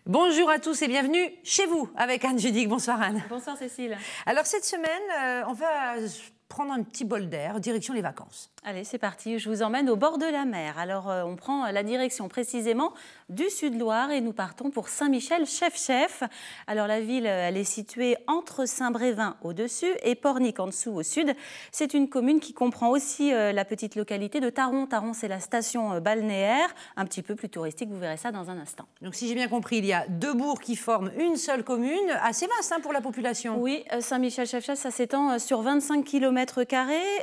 Bonjour à tous et bienvenue chez vous avec Anne Judic. Bonsoir Anne. Bonsoir Cécile. Alors cette semaine, on va prendre un petit bol d'air, direction les vacances. Allez, c'est parti, je vous emmène au bord de la mer. Alors, on prend la direction précisément du Sud-Loire et nous partons pour Saint-Michel-Chef-Chef. Alors, la ville, elle est située entre Saint-Brévin au-dessus et Pornic en dessous au sud. C'est une commune qui comprend aussi la petite localité de Taron. Taron, c'est la station balnéaire, un petit peu plus touristique, vous verrez ça dans un instant. Donc, si j'ai bien compris, il y a deux bourgs qui forment une seule commune, assez vaste pour la population. Oui, Saint-Michel-Chef-Chef, ça s'étend sur 25 km².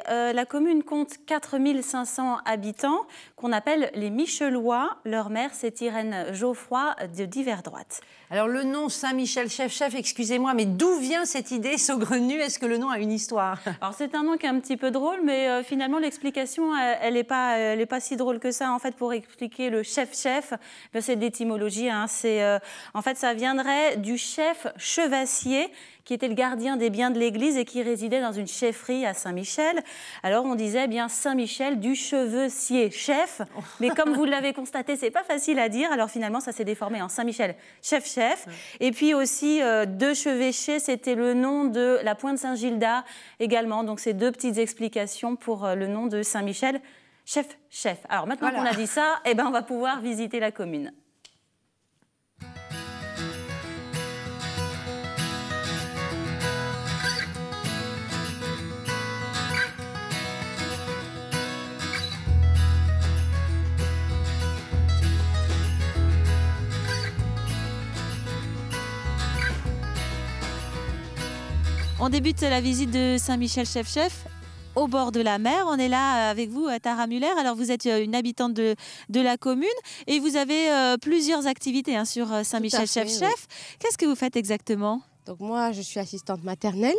La commune compte 4500 habitants qu'on appelle les Michelois. Leur maire, c'est Irène Geoffroy de Divers-Droite. Alors le nom Saint-Michel-Chef-Chef, excusez-moi, mais d'où vient cette idée saugrenue? Est-ce que le nom a une histoire? Alors c'est un nom qui est un petit peu drôle, mais finalement l'explication, elle n'est pas si drôle que ça. En fait, pour expliquer le chef-chef, c'est d'étymologie. En fait, ça viendrait du chef chevassier, qui était le gardien des biens de l'église et qui résidait dans une chefferie à Saint-Michel. Alors on disait bien Saint-Michel du chevessier chef, mais comme vous l'avez constaté, c'est pas facile à dire. Alors finalement, ça s'est déformé en Saint-Michel chef-chef. Et puis aussi de Chevêché, c'était le nom de la Pointe Saint-Gilda également. Donc c'est deux petites explications pour le nom de Saint-Michel chef-chef. Alors maintenant qu'on a dit ça, on va pouvoir visiter la commune. On débute la visite de Saint-Michel-Chef-Chef au bord de la mer. On est là avec vous, Tara Muller. Alors, vous êtes une habitante de la commune et vous avez plusieurs activités sur Saint-Michel-Chef-Chef. Oui. Qu'est-ce que vous faites exactement? Donc moi, je suis assistante maternelle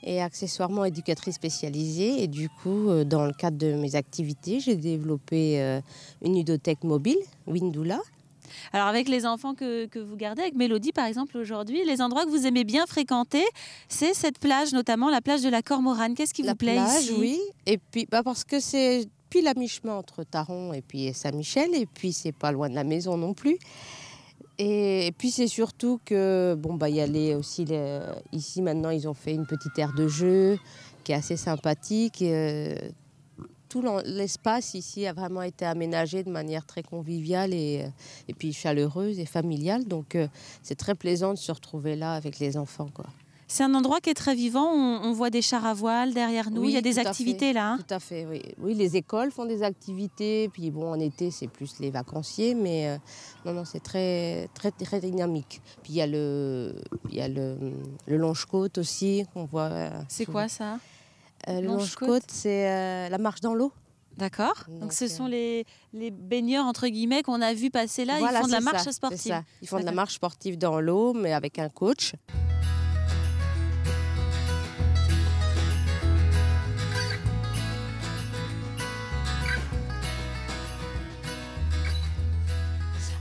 et accessoirement éducatrice spécialisée. Et du coup, dans le cadre de mes activités, j'ai développé une ludothèque mobile, Windula. Alors avec les enfants que vous gardez, avec Mélodie par exemple aujourd'hui, les endroits que vous aimez bien fréquenter, c'est cette plage, notamment la plage de la Cormorane. Qu'est-ce qui vous plaît ici? Oui, et puis parce que c'est puis la mi-chemin entre Taron et puis Saint-Michel, et puis c'est pas loin de la maison non plus. Et puis c'est surtout que y a aussi ici maintenant ils ont fait une petite aire de jeu qui est assez sympathique. Tout l'espace ici a vraiment été aménagé de manière très conviviale et puis chaleureuse et familiale. Donc c'est très plaisant de se retrouver là avec les enfants, quoi. C'est un endroit qui est très vivant. On voit des chars à voile derrière nous. Oui, il y a des activités là. Tout à fait, oui. Oui, les écoles font des activités. Puis en été, c'est plus les vacanciers. Mais non, c'est très, très, très dynamique. Puis il y a le longe-côte aussi qu'on voit. C'est quoi ça? Le longe-côte, c'est la marche dans l'eau. D'accord. Donc ce sont les baigneurs, entre guillemets, qu'on a vu passer là. Voilà, ils font de la marche sportive. C'est ça. Ils font de la marche sportive dans l'eau, mais avec un coach.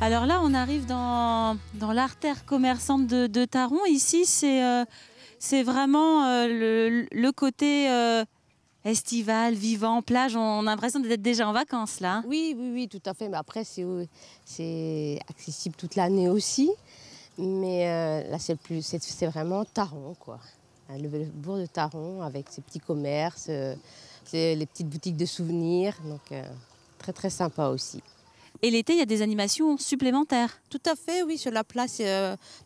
Alors là, on arrive dans l'artère commerçante de Taron. Ici, c'est vraiment le côté estival, vivant, plage. On a l'impression d'être déjà en vacances là. Oui, tout à fait. Mais après, c'est accessible toute l'année aussi. Mais là, c'est vraiment Taron, quoi. Le bourg de Taron avec ses petits commerces, les petites boutiques de souvenirs. Donc, très, très sympa aussi. Et l'été, il y a des animations supplémentaires. Tout à fait, oui. Sur la place,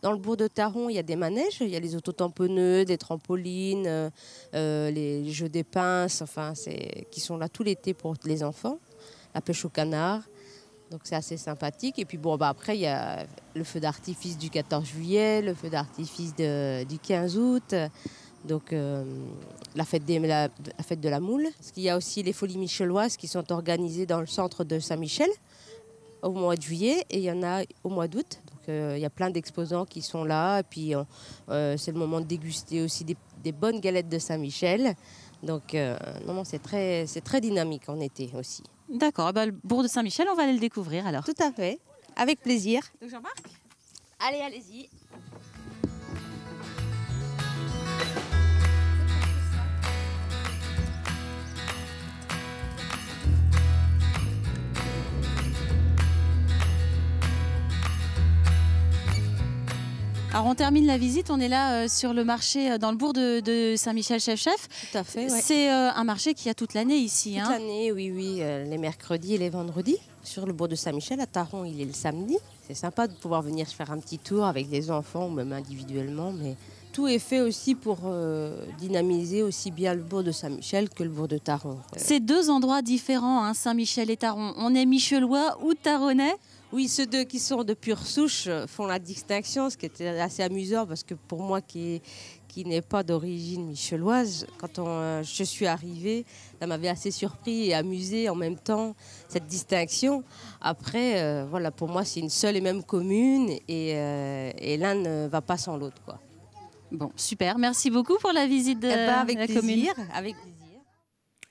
dans le bourg de Taron, il y a des manèges. Il y a les autotamponneuses, des trampolines, les jeux des pinces, qui sont là tout l'été pour les enfants. La pêche au canard. Donc c'est assez sympathique. Et puis après, il y a le feu d'artifice du 14 juillet, le feu d'artifice du 15 août. Donc la fête de la moule. Parce qu'il y a aussi les folies micheloises qui sont organisées dans le centre de Saint-Michel au mois de juillet et il y en a au mois d'août. Donc il y a plein d'exposants qui sont là et puis c'est le moment de déguster aussi des bonnes galettes de Saint-Michel. Donc c'est très dynamique en été aussi. D'accord, le bourg de Saint-Michel, on va aller le découvrir alors. Tout à fait, avec plaisir. Donc j'embarque ? Allez, allez-y. Alors on termine la visite, on est là sur le marché dans le bourg de Saint-Michel-Chef-Chef. Tout à fait, ouais. C'est un marché qui a toute l'année ici. Toute l'année, oui, les mercredis et les vendredis. Sur le bourg de Saint-Michel, à Taron, il est le samedi. C'est sympa de pouvoir venir se faire un petit tour avec des enfants ou même individuellement. Mais tout est fait aussi pour dynamiser aussi bien le bourg de Saint-Michel que le bourg de Taron. C'est deux endroits différents, hein, Saint-Michel et Taron. On est michelois ou taronnais? Oui, ceux deux qui sont de pure souche font la distinction, ce qui était assez amusant parce que pour moi qui n'est pas d'origine micheloise, quand je suis arrivée, ça m'avait assez surpris et amusé en même temps, cette distinction. Après, voilà, pour moi, c'est une seule et même commune et l'un ne va pas sans l'autre, quoi. Bon, super. Merci beaucoup pour la visite de la commune. Avec plaisir.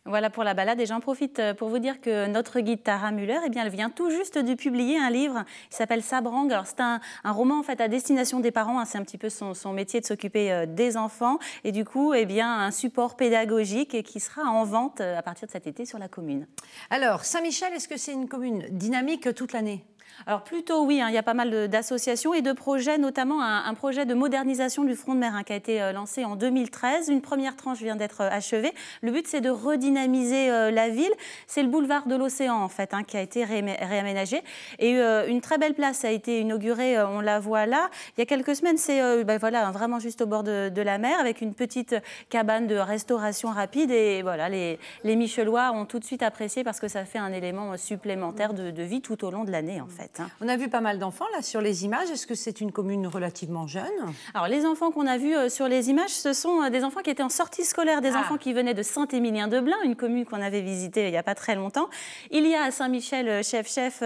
Voilà pour la balade et j'en profite pour vous dire que notre guide Tara Müller, eh bien, elle vient tout juste de publier un livre qui s'appelle Sabrang. Alors c'est un roman en fait à destination des parents, hein, c'est un petit peu son métier de s'occuper des enfants et du coup eh bien, un support pédagogique qui sera en vente à partir de cet été sur la commune. Alors Saint-Michel, est-ce que c'est une commune dynamique toute l'année ? Alors plutôt oui, hein, il y a pas mal d'associations et de projets, notamment un projet de modernisation du front de mer qui a été lancé en 2013. Une première tranche vient d'être achevée. Le but c'est de redynamiser la ville. C'est le boulevard de l'Océan en fait qui a été réaménagé. Et une très belle place a été inaugurée, on la voit là. Il y a quelques semaines, c'est voilà, vraiment juste au bord de la mer avec une petite cabane de restauration rapide. Et voilà, les Michelois ont tout de suite apprécié parce que ça fait un élément supplémentaire de vie tout au long de l'année en fait. On a vu pas mal d'enfants là sur les images. Est-ce que c'est une commune relativement jeune ? Alors les enfants qu'on a vus sur les images, ce sont des enfants qui étaient en sortie scolaire, des enfants qui venaient de Saint-Émilien-de-Blain, une commune qu'on avait visitée il n'y a pas très longtemps. Il y a à Saint-Michel-Chef-Chef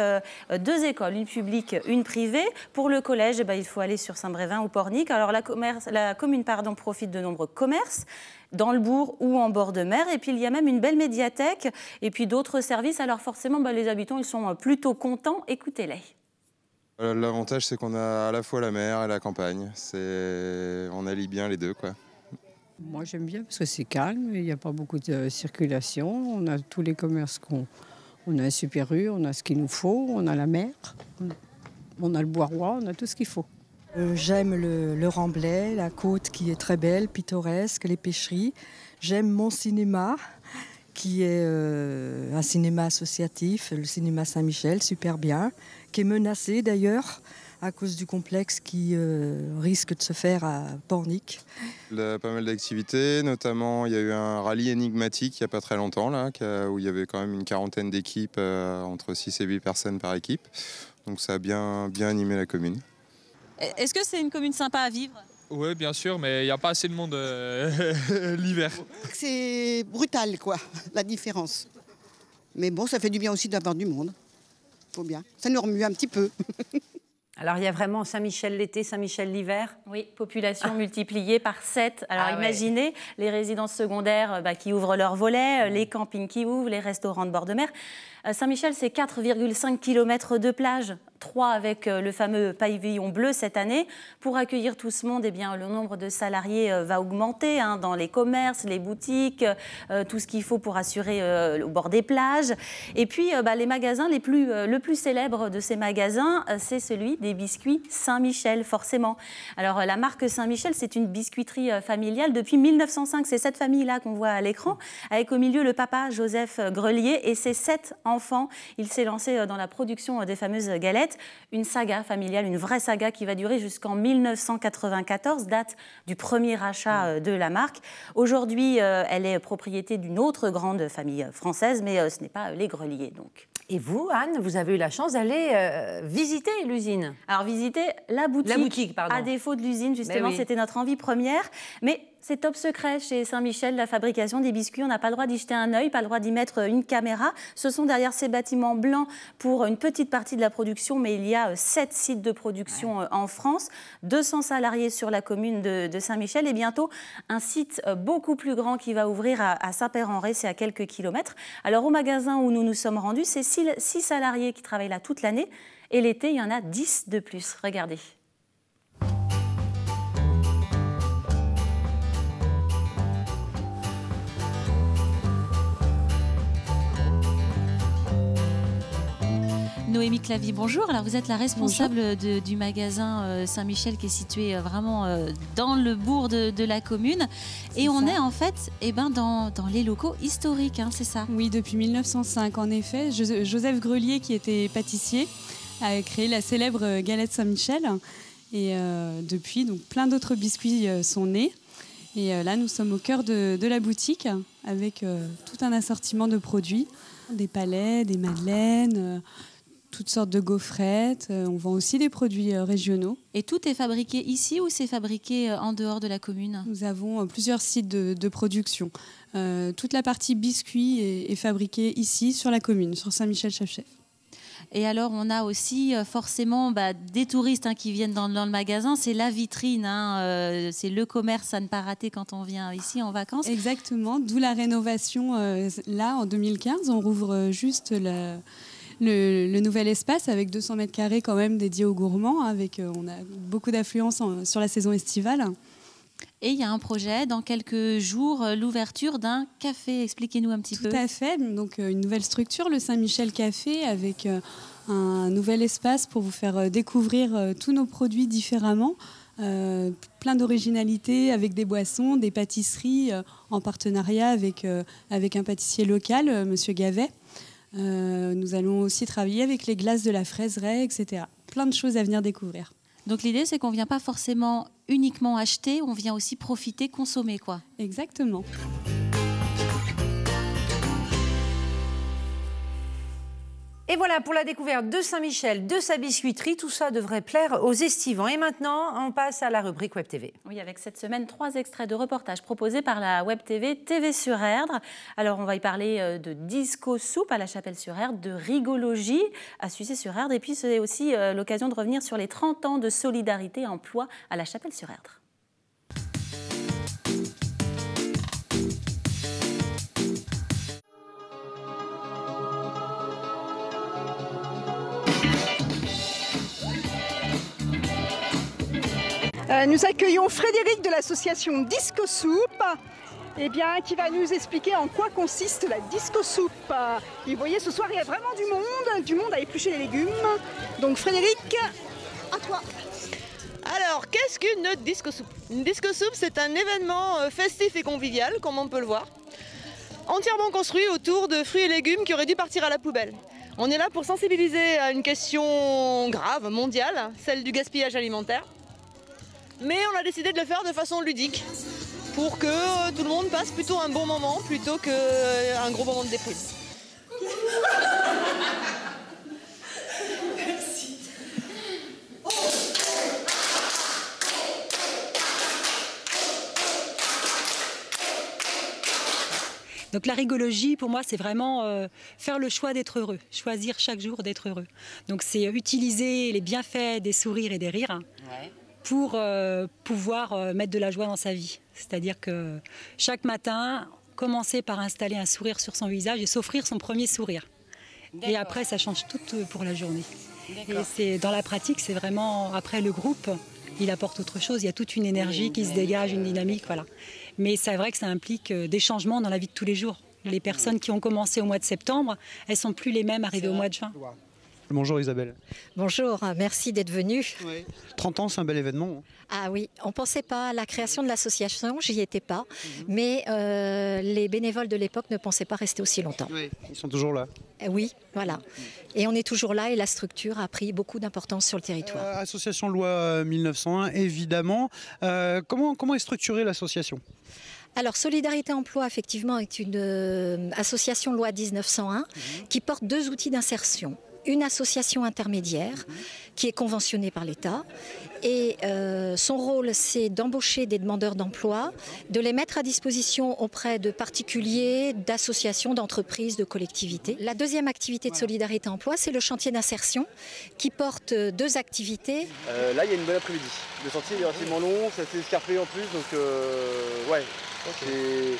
deux écoles, une publique, une privée. Pour le collège, il faut aller sur Saint-Brévin ou Pornic. Alors la commune profite de nombreux commerces dans le bourg ou en bord de mer. Et puis, il y a même une belle médiathèque et puis d'autres services. Alors forcément, les habitants, ils sont plutôt contents. Écoutez-les. L'avantage, c'est qu'on a à la fois la mer et la campagne. On allie bien les deux, quoi. Moi, j'aime bien parce que c'est calme, il n'y a pas beaucoup de circulation. On a tous les commerces on a un Super U, on a ce qu'il nous faut, on a la mer, on a le Boirois, on a tout ce qu'il faut. J'aime le Remblai, la côte qui est très belle, pittoresque, les pêcheries. J'aime mon cinéma, qui est un cinéma associatif, le cinéma Saint-Michel, super bien, qui est menacé d'ailleurs à cause du complexe qui risque de se faire à Pornic. Il y a pas mal d'activités, notamment il y a eu un rallye énigmatique il n'y a pas très longtemps, là, où il y avait quand même une quarantaine d'équipes, entre 6 et 8 personnes par équipe. Donc ça a bien animé la commune. Est-ce que c'est une commune sympa à vivre ? Oui, bien sûr, mais il n'y a pas assez de monde l'hiver. C'est brutal, quoi, la différence. Mais bon, ça fait du bien aussi d'avoir du monde. Faut bien. Ça nous remue un petit peu. Alors, il y a vraiment Saint-Michel l'été, Saint-Michel l'hiver. Oui, population multipliée par 7. Alors, imaginez les résidences secondaires qui ouvrent leurs volets, les campings qui ouvrent, les restaurants de bord de mer. Saint-Michel, c'est 4,5 km de plage, 3 avec le fameux pavillon bleu cette année. Pour accueillir tout ce monde, eh bien, le nombre de salariés va augmenter dans les commerces, les boutiques, tout ce qu'il faut pour assurer au bord des plages. Et puis, les magasins le plus célèbre de ces magasins, c'est celui des biscuits Saint-Michel, forcément. Alors, la marque Saint-Michel, c'est une biscuiterie familiale depuis 1905. C'est cette famille-là qu'on voit à l'écran, avec au milieu le papa Joseph Grelier et ses 7 enfants. Il s'est lancé dans la production des fameuses galettes. Une saga familiale, une vraie saga qui va durer jusqu'en 1994, date du premier achat de la marque. Aujourd'hui, elle est propriété d'une autre grande famille française, mais ce n'est pas les Grelier, donc. Et vous, Anne, vous avez eu la chance d'aller visiter l'usine. Alors, visiter la boutique, pardon. À défaut de l'usine, justement, c'était notre envie première. Mais c'est top secret chez Saint-Michel, la fabrication des biscuits. On n'a pas le droit d'y jeter un œil, pas le droit d'y mettre une caméra. Ce sont derrière ces bâtiments blancs pour une petite partie de la production, mais il y a 7 sites de production en France, 200 salariés sur la commune de Saint-Michel et bientôt un site beaucoup plus grand qui va ouvrir à Saint-Père-en-Retz, c'est à quelques kilomètres. Alors au magasin où nous nous sommes rendus, c'est 6 salariés qui travaillent là toute l'année et l'été, il y en a 10 de plus. Regardez. Noémie Clavy, bonjour. Alors vous êtes la responsable du magasin Saint-Michel qui est situé vraiment dans le bourg de la commune. Et on est en fait dans les locaux historiques, hein, c'est ça? Oui, depuis 1905 en effet. Joseph Grelier, qui était pâtissier, a créé la célèbre galette Saint-Michel. Et depuis, donc, plein d'autres biscuits sont nés. Et là, nous sommes au cœur de la boutique avec tout un assortiment de produits. Des palais, des madeleines, toutes sortes de gaufrettes. On vend aussi des produits régionaux. Et tout est fabriqué ici ou c'est fabriqué en dehors de la commune? Nous avons plusieurs sites de production. Toute la partie biscuits est fabriquée ici, sur la commune, sur Saint-Michel-Chef-Chef. Et alors, on a aussi forcément des touristes qui viennent dans le magasin. C'est la vitrine, c'est le commerce à ne pas rater quand on vient ici en vacances. Exactement, d'où la rénovation. Là, en 2015, on rouvre juste le nouvel espace avec 200 mètres carrés quand même dédié aux gourmands. On a beaucoup d'affluence sur la saison estivale. Et il y a un projet, dans quelques jours, l'ouverture d'un café. Expliquez-nous un petit peu. Tout à fait. Donc, une nouvelle structure, le Saint-Michel Café, avec un nouvel espace pour vous faire découvrir tous nos produits différemment. Plein d'originalité avec des boissons, des pâtisseries en partenariat avec un pâtissier local, Monsieur Gavet. Nous allons aussi travailler avec les glaces de la fraiseraie, etc. Plein de choses à venir découvrir. Donc l'idée, c'est qu'on ne vient pas forcément uniquement acheter, on vient aussi profiter, consommer, quoi. Exactement. Et voilà pour la découverte de Saint-Michel, de sa biscuiterie. Tout ça devrait plaire aux estivants. Et maintenant, on passe à la rubrique Web TV. Oui, avec cette semaine, 3 extraits de reportages proposés par la Web TV, TV sur Erdre. Alors, on va y parler de disco soupe à la Chapelle-sur-Erdre, de rigologie à Sucé-sur-Erdre. Et puis, c'est aussi l'occasion de revenir sur les 30 ans de solidarité emploi à la Chapelle-sur-Erdre. Nous accueillons Frédéric de l'association Disco Soupe, qui va nous expliquer en quoi consiste la disco soupe. Et vous voyez, ce soir, il y a vraiment du monde à éplucher les légumes. Donc Frédéric, à toi. Alors, qu'est-ce qu'une disco soupe? Une disco soupe, c'est un événement festif et convivial, comme on peut le voir, entièrement construit autour de fruits et légumes qui auraient dû partir à la poubelle. On est là pour sensibiliser à une question grave, mondiale, celle du gaspillage alimentaire. Mais on a décidé de le faire de façon ludique, pour que tout le monde passe plutôt un bon moment, plutôt qu'un gros moment de déprime. Merci. Donc la rigologie, pour moi, c'est vraiment faire le choix d'être heureux, choisir chaque jour d'être heureux. Donc c'est utiliser les bienfaits des sourires et des rires. Ouais. Pour pouvoir mettre de la joie dans sa vie. C'est-à-dire que chaque matin, commencer par installer un sourire sur son visage et s'offrir son premier sourire. Et après, ça change tout pour la journée. Et dans la pratique, c'est vraiment, après le groupe, il apporte autre chose. Il y a toute une énergie qui se dégage, une dynamique, voilà. Mais c'est vrai que ça implique des changements dans la vie de tous les jours. Les personnes qui ont commencé au mois de septembre, elles ne sont plus les mêmes arrivées au mois de juin. Bonjour Isabelle. Bonjour, merci d'être venue. Oui. 30 ans, c'est un bel événement. Ah oui, on ne pensait pas à la création de l'association, j'y étais pas, mais les bénévoles de l'époque ne pensaient pas rester aussi longtemps. Oui, ils sont toujours là. Oui, voilà. Et on est toujours là et la structure a pris beaucoup d'importance sur le territoire. Association loi 1901, évidemment. Comment est structurée l'association ? Alors, Solidarité Emploi, effectivement, est une association loi 1901 qui porte 2 outils d'insertion. Une association intermédiaire qui est conventionnée par l'État et son rôle c'est d'embaucher des demandeurs d'emploi, de les mettre à disposition auprès de particuliers, d'associations, d'entreprises, de collectivités. La deuxième activité de Solidarité Emploi, c'est le chantier d'insertion qui porte 2 activités. Là il y a une bonne après-midi. Le sentier est relativement long, c'est assez escarpé en plus, donc ouais. Okay.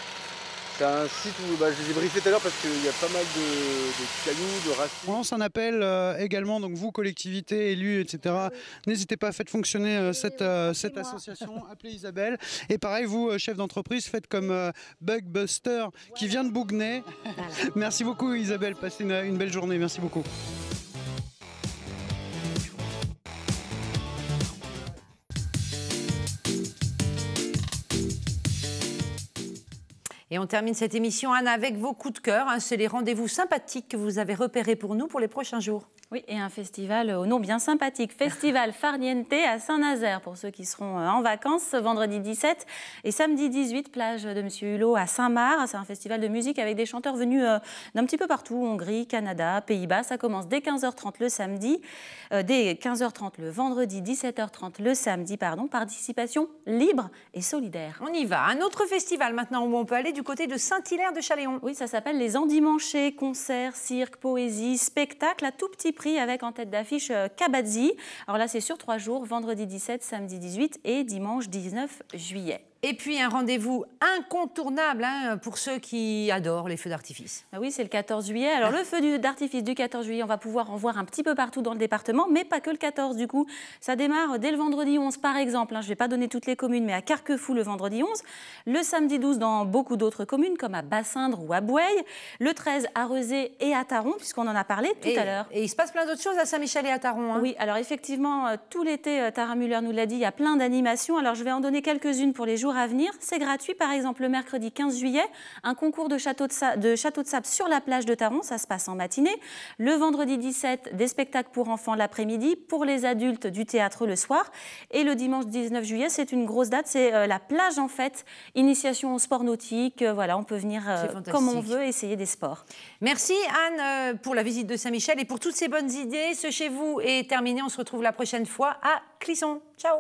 C'est un site où je les ai briefés tout à l'heure parce qu'il y a pas mal de cailloux, de racines. On lance un appel également, donc vous, collectivités, élus, etc. N'hésitez pas à faire fonctionner cette association, appelez Isabelle. Et pareil, vous, chef d'entreprise, faites comme Bugbuster qui vient de Bouguenais. Voilà. Merci beaucoup Isabelle, passez une belle journée, merci beaucoup. Et on termine cette émission, Anne, avec vos coups de cœur. C'est les rendez-vous sympathiques que vous avez repérés pour nous pour les prochains jours. Oui, et un festival au nom bien sympathique, Festival Farniente à Saint-Nazaire, pour ceux qui seront en vacances, vendredi 17 et samedi 18, plage de Monsieur Hulot à Saint-Marc. C'est un festival de musique avec des chanteurs venus d'un petit peu partout, Hongrie, Canada, Pays-Bas. Ça commence dès 15h30 le samedi, dès 15h30 le vendredi, 17h30 le samedi, pardon. Participation libre et solidaire. On y va. Un autre festival maintenant où on peut aller du côté de Saint-Hilaire de Chaléon. Oui, ça s'appelle les Endimanchés, concerts, cirque, poésie, spectacle à tout petit prix avec en tête d'affiche Kabadzi. Alors là, c'est sur 3 jours, vendredi 17, samedi 18 et dimanche 19 juillet. Et puis un rendez-vous incontournable pour ceux qui adorent les feux d'artifice. Ah oui, c'est le 14 juillet. Alors le feu d'artifice du 14 juillet, on va pouvoir en voir un petit peu partout dans le département, mais pas que le 14 du coup. Ça démarre dès le vendredi 11 par exemple. Je ne vais pas donner toutes les communes, mais à Carquefou le vendredi 11. Le samedi 12 dans beaucoup d'autres communes comme à Bassindre ou à Boueil. Le 13 à Rezé et à Taron, puisqu'on en a parlé tout à l'heure. Et il se passe plein d'autres choses à Saint-Michel et à Taron. Oui, alors effectivement, tout l'été, Tara Müller nous l'a dit, il y a plein d'animations. Alors je vais en donner quelques-unes pour les jours à venir. C'est gratuit, par exemple, le mercredi 15 juillet, un concours de château de sable sur la plage de Taron, ça se passe en matinée. Le vendredi 17, des spectacles pour enfants l'après-midi, pour les adultes, du théâtre le soir. Et le dimanche 19 juillet, c'est une grosse date, c'est la plage en fait, initiation au sport nautique. Voilà, on peut venir comme on veut, essayer des sports. Merci Anne pour la visite de Saint-Michel et pour toutes ces bonnes idées. Ce Chez vous est terminé, on se retrouve la prochaine fois à Clisson. Ciao.